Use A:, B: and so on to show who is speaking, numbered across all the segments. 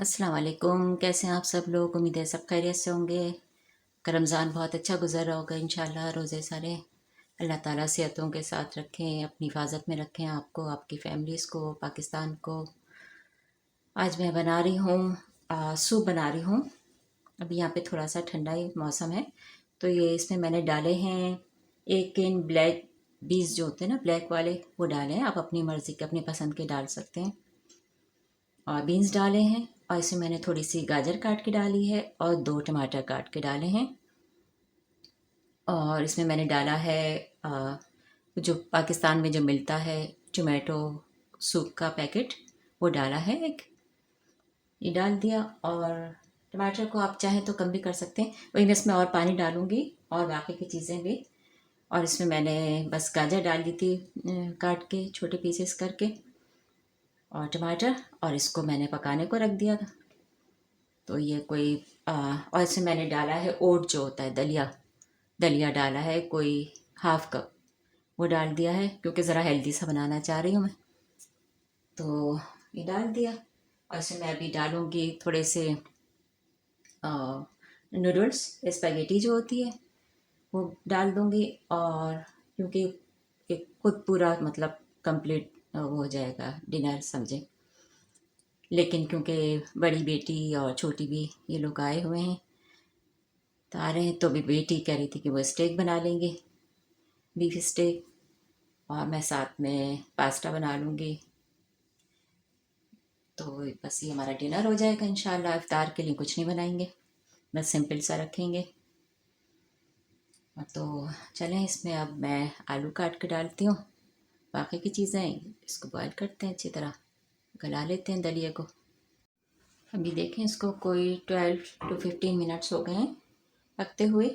A: अस्सलाम वालेकुम। कैसे हैं आप सब लोग? उम्मीद है सब खैरियत से होंगे। का रमज़ान बहुत अच्छा गुजर रहा होगा इंशाल्लाह। रोज़े सारे अल्लाह ताला सेहतों के साथ रखें, अपनी हिफाजत में रखें आपको, आपकी फैमिलीज़ को, पाकिस्तान को। आज मैं बना रही हूँ सूप बना रही हूँ। अभी यहाँ पे थोड़ा सा ठंडा ही मौसम है, तो ये इसमें मैंने डाले हैं 1 कैन ब्लैक बीन्स जो होते हैं ना, ब्लैक वाले, वो डाले हैं। आप अपनी मर्ज़ी के, अपनी पसंद के डाल सकते हैं। और बीन्स डाले हैं, और इसमें मैंने थोड़ी सी गाजर काट के डाली है और 2 टमाटर काट के डाले हैं। और इसमें मैंने डाला है जो पाकिस्तान में जो मिलता है टोमेटो सूप का पैकेट, वो डाला है एक, ये डाल दिया। और टमाटर को आप चाहें तो कम भी कर सकते हैं, वही मैं इसमें और पानी डालूंगी और बाकी की चीज़ें भी। और इसमें मैंने बस गाजर डाल दी थी काट के छोटे पीसेस करके, और टमाटर, और इसको मैंने पकाने को रख दिया था। तो ये कोई और इसमें मैंने डाला है ओट जो होता है, दलिया, दलिया डाला है कोई 1/2 कप, वो डाल दिया है क्योंकि ज़रा हेल्दी सा बनाना चाह रही हूँ मैं। तो ये डाल दिया, और इसमें मैं अभी डालूँगी थोड़े से नूडल्स, स्पेगेटी जो होती है वो डाल दूँगी। और क्योंकि एक खुद पूरा मतलब कंप्लीट वो हो जाएगा डिनर समझे। लेकिन क्योंकि बड़ी बेटी और छोटी भी ये लोग आए हुए हैं, तो आ रहे हैं, तो अभी बेटी कह रही थी कि वो स्टेक बना लेंगे, बीफ स्टेक, और मैं साथ में पास्ता बना लूँगी। तो बस ये हमारा डिनर हो जाएगा इंशाल्लाह। इफ्तार के लिए कुछ नहीं बनाएंगे, बस सिंपल सा रखेंगे। तो चलें, इसमें अब मैं आलू काट के डालती हूँ। बाकी की चीज़ें इसको बॉईल करते हैं, अच्छी तरह गला लेते हैं दलिए को। अभी देखें, इसको कोई 12 to 15 मिनट्स हो गए हैं पकते हुए,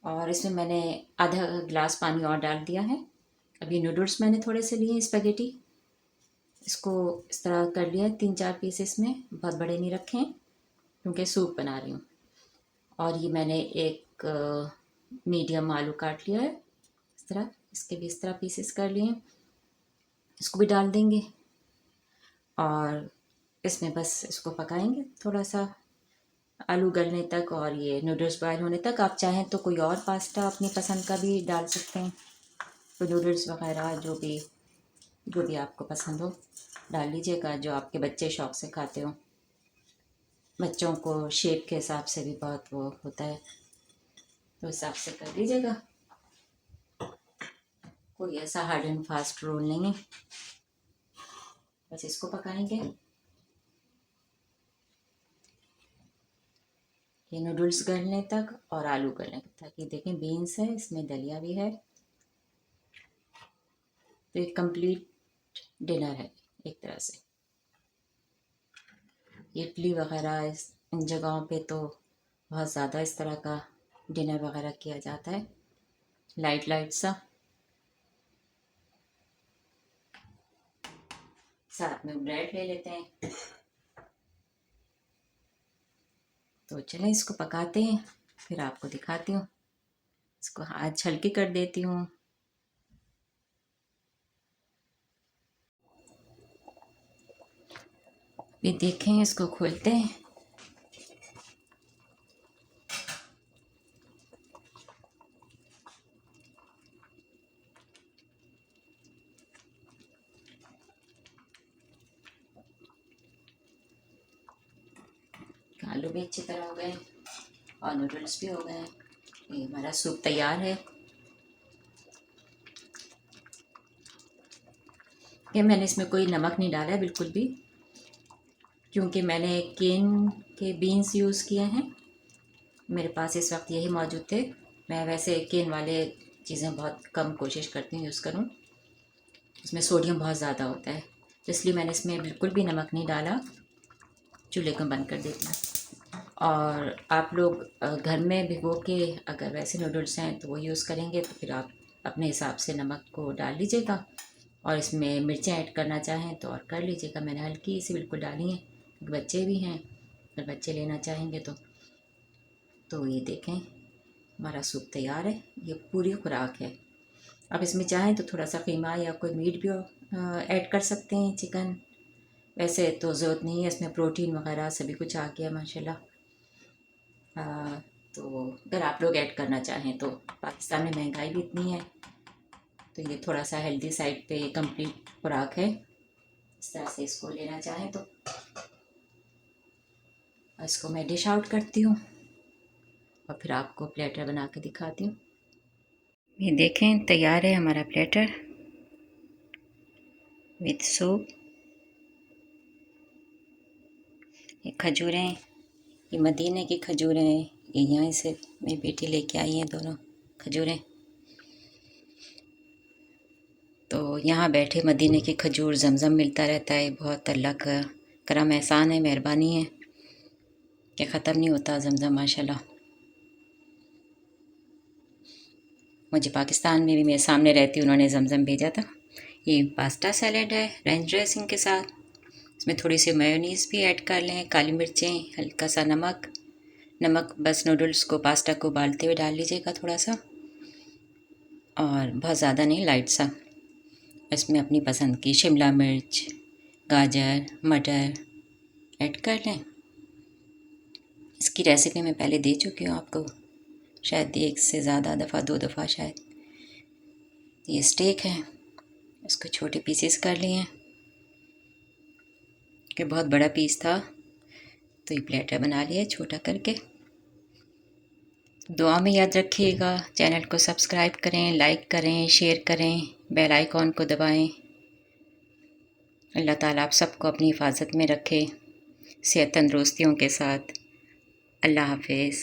A: और इसमें मैंने आधा गिलास पानी और डाल दिया है। अभी नूडल्स मैंने थोड़े से लिए स्पेगेटी, इसको इस तरह कर लिया है 3-4 पीसेस में, बहुत बड़े नहीं रखे हैं क्योंकि सूप बना रही हूँ। और ये मैंने एक मीडियम आलू काट लिया है इस तरह, इसके भी इस तरह पीसेस कर लिए हैं, इसको भी डाल देंगे। और इसमें बस इसको पकाएंगे थोड़ा सा आलू गलने तक और ये नूडल्स बॉयल होने तक। आप चाहें तो कोई और पास्ता अपनी पसंद का भी डाल सकते हैं, कोई नूडल्स वगैरह जो भी आपको पसंद हो डाल लीजिएगा, जो आपके बच्चे शौक से खाते हो। बच्चों को शेप के हिसाब से भी बहुत वो होता है, तो हिसाब से कर लीजिएगा। कोई ऐसा हार्ड एंड फास्ट रूल नहीं है, बस इसको पकाएंगे। ये नूडल्स गलने तक और आलू गलने तक। ये देखें, बीन्स है, इसमें दलिया भी है, तो एक कंप्लीट डिनर है एक तरह से। इडली वगैरह इन जगहों पे तो बहुत ज़्यादा इस तरह का डिनर वगैरह किया जाता है, लाइट लाइट सा। साथ में ब्रेड ले लेते हैं। तो चलें, इसको पकाते हैं, फिर आपको दिखाती हूँ। इसको हाथ हल्के कर देती हूँ। ये देखें, इसको खोलते हैं। आलू भी अच्छी तरह हो गए और नूडल्स भी हो गए हैं। ये हमारा सूप तैयार है। ये मैंने इसमें कोई नमक नहीं डाला है बिल्कुल भी, क्योंकि मैंने केन के बीन्स यूज़ किए हैं, मेरे पास इस वक्त यही मौजूद थे। मैं वैसे केन वाले चीज़ें बहुत कम कोशिश करती हूँ यूज़ करूँ, इसमें सोडियम बहुत ज़्यादा होता है, तो इसलिए मैंने इसमें बिल्कुल भी नमक नहीं डाला। चूल्हे को बंद कर देती हूँ। और आप लोग घर में भिगो के अगर वैसे नूडल्स हैं तो वो यूज़ करेंगे, तो फिर आप अपने हिसाब से नमक को डाल लीजिएगा। और इसमें मिर्चें ऐड करना चाहें तो और कर लीजिएगा। मैंने हल्की सी बिल्कुल डाली हैं क्योंकि बच्चे भी हैं, अगर बच्चे लेना चाहेंगे तो ये देखें, हमारा सूप तैयार है। ये पूरी खुराक है। आप इसमें चाहें तो थोड़ा सा कीमा या कोई मीट भी ऐड कर सकते हैं, चिकन वैसे तो ज़रूरत नहीं है, इसमें प्रोटीन वगैरह सभी कुछ आ गया माशाल्लाह। तो अगर आप लोग ऐड करना चाहें तो, पाकिस्तान में महंगाई भी इतनी है तो ये थोड़ा सा हेल्दी साइड पे कंप्लीट खुराक है। इस तरह से इसको लेना चाहें तो। इसको मैं डिश आउट करती हूँ और फिर आपको प्लेटर बना के दिखाती हूँ। ये देखें, तैयार है हमारा प्लेटर विथ सूप। ये खजूरें, ये मदीने की खजूरें हैं, ये यहाँ से मेरी बेटी लेके आई हैं दोनों खजूरें। तो यहाँ बैठे मदीने की खजूर जमज़म मिलता रहता है। बहुत अल्लाह का करम एहसान है, मेहरबानी है कि ख़त्म नहीं होता जमज़म माशाल्लाह। मुझे पाकिस्तान में भी मेरे सामने रहती उन्होंने जमज़म भेजा था। ये पास्ता सैलेड है रेंच ड्रेसिंग के साथ। इसमें थोड़ी सी मेयोनीज़ भी ऐड कर लें, काली मिर्चें, हल्का सा नमक। नमक बस नूडल्स को, पास्ता को उबालते हुए डाल लीजिएगा थोड़ा सा, और बहुत ज़्यादा नहीं, लाइट सा। इसमें अपनी पसंद की शिमला मिर्च, गाजर, मटर ऐड कर लें। इसकी रेसिपी मैं पहले दे चुकी हूँ आपको, शायद एक से ज़्यादा दफ़ा, 2 दफ़ा शायद। ये स्टेक है, इसको छोटे पीसेस कर लिए हैं कि बहुत बड़ा पीस था तो ये प्लेटर बना लिया छोटा करके। दुआ में याद रखिएगा, चैनल को सब्सक्राइब करें, लाइक करें, शेयर करें, बेल आइकॉन को दबाएं। अल्लाह ताला आप सबको अपनी हिफाजत में रखे, सेहत तंदुरुस्तियों के साथ। अल्लाह हाफिज़।